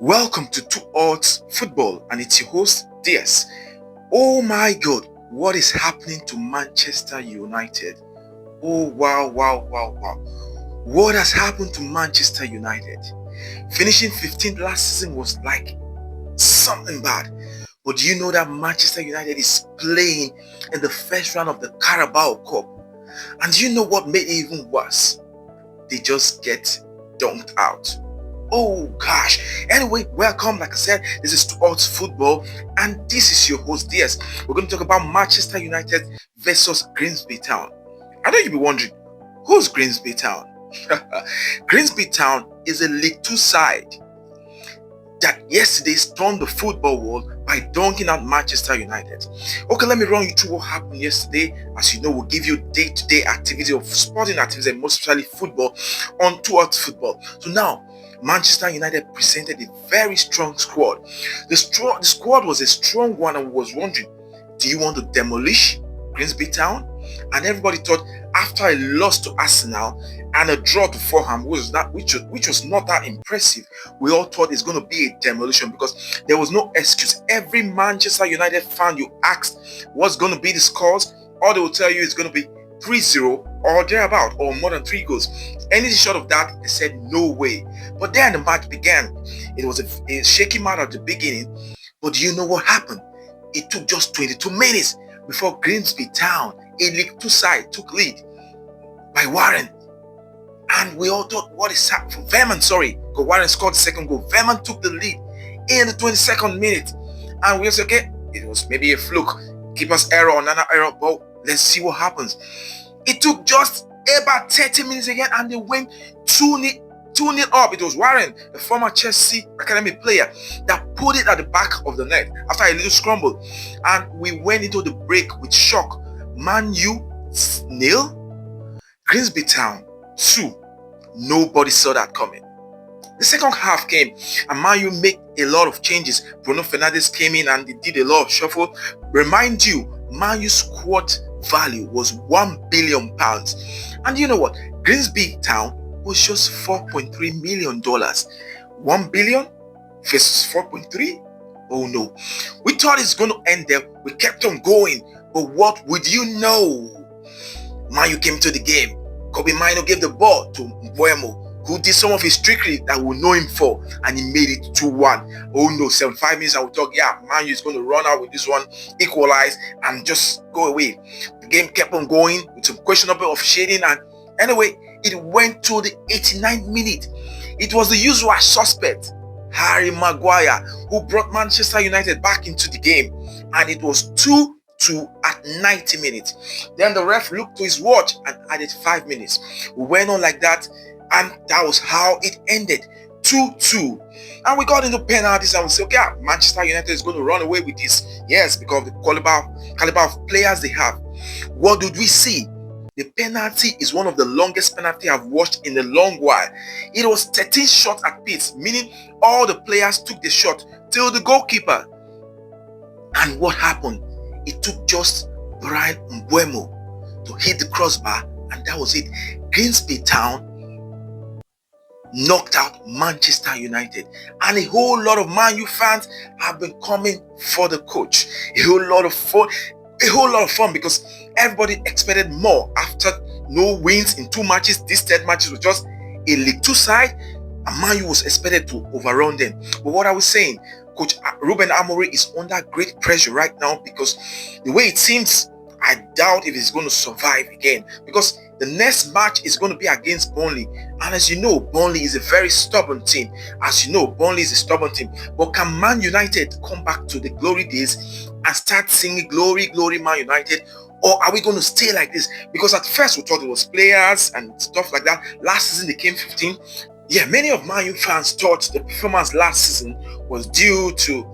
Welcome to Two Odds Football, and it's your host, DS. Oh my God, what is happening to Manchester United? Oh wow, wow, wow, wow. What has happened to Manchester United? Finishing 15th last season was like something bad. But do you know that Manchester United is playing in the first round of the Carabao Cup? And do you know what made it even worse? They just get dunked out. Oh gosh. Anyway, welcome. Like I said, this is Two Odds Football, and this is your host DS. We're going to talk about Manchester United versus Grimsby Town. I know you'll be wondering, who's Grimsby Town? Grimsby Town is a League Two side that yesterday stormed the football world by dunking out Manchester United. Okay, let me run you through what happened yesterday. As you know, we'll give you day-to-day activity of sporting activities, and most especially football, on Two Odds Football. So now, Manchester United presented a very strong squad. The squad was a strong one, and was wondering, do you want to demolish Grimsby Town? And everybody thought, after a loss to Arsenal and a draw to Fulham, which was not that impressive, we all thought it's going to be a demolition because there was no excuse. Every Manchester United fan you asked what's going to be the scores, all they will tell you is going to be 3-0 or thereabout, or more than 3 goals. Anything short of that, they said no way. But then the match began. It was a shaky match at the beginning, but do you know what happened? It took just 22 minutes before Grimsby Town, a League Two side, took lead by Warren. And we all thought, what is happening? Verman, because Warren scored the second goal. Verman took the lead in the 22nd minute. And we said, okay, it was maybe a fluke. Keeper's error or another error, but let's see what happens. It took just about 30 minutes again, and they went 2-0 up. It was Warren, a former Chelsea academy player, that put it at the back of the net after a little scramble. And we went into the break with shock. Man Utd 0, Grimsby Town 2. Nobody saw that coming. The second half came, and Man Utd made a lot of changes. Bruno Fernandes came in and they did a lot of shuffle. Remind you, Man Utd squad value was £1 billion. And you know what? Grimsby Town was just $4.3 million. 1 billion versus 4.3? Oh no. We thought it's going to end there. We kept on going. But what would you know? Man Utd came to the game. Kobe Mino gave the ball to Mbeumo, who did some of his trickery that we know him for, and he made it 2-1. Oh no, 75 minutes and we thought, yeah, Man Utd is going to run out with this one, equalize, and just go away. The game kept on going with some questionable officiating, and anyway, it went to the 89th minute. It was the usual suspect, Harry Maguire, who brought Manchester United back into the game, and it was 2-2 at 90 minutes. Then the ref looked to his watch and added 5 minutes. We went on like that, and that was how it ended, 2-2. And we got into penalties, and we said, okay, Manchester United is going to run away with this. Yes, because of the caliber of players they have. What did we see? The penalty is one of the longest penalty I've watched in a long while. It was 13 shots at pitch, meaning all the players took the shot till the goalkeeper. And what happened? It took just Brian Mbeumo to hit the crossbar, and that was it. Grimsby Town knocked out Manchester United, and a whole lot of Man U fans have been coming for the coach. A whole lot of fun because everybody expected more after no wins in 2 matches. This third match was just a League Two side, and Man U was expected to overrun them. But what I was saying, Coach Ruben Amorim is under great pressure right now, because the way it seems, I doubt if he's going to survive again, because the next match is going to be against Burnley. And as you know, Burnley is a very stubborn team. But can Man United come back to the glory days and start singing glory, glory, Man United? Or are we going to stay like this? Because at first we thought it was players and stuff like that. Last season they came 15. Yeah, many of Man U fans thought the performance last season was due to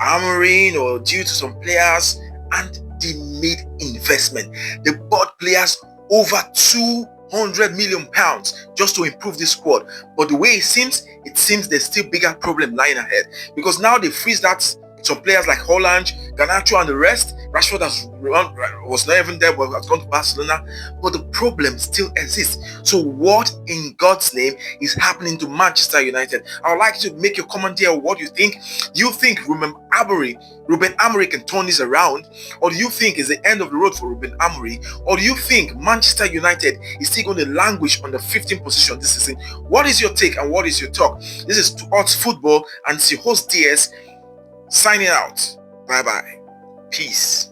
Amorim or due to some players, and they made investment. They bought players over £200 million just to improve this squad. But the way it seems there's still bigger problem lying ahead, because now they freeze that Some players like Holland, Garnacho and the rest, Rashford was not even there, but has gone to Barcelona. But the problem still exists. So what in God's name is happening to Manchester United? I would like you to make your comment here. What do you think? Do you think Ruben Amorim can turn this around? Or do you think it's the end of the road for Ruben Amorim? Or do you think Manchester United is still going to languish on the 15th position this season? What is your take and what is your talk? This is Odds Football and it's your host DS signing out. Bye bye. Peace.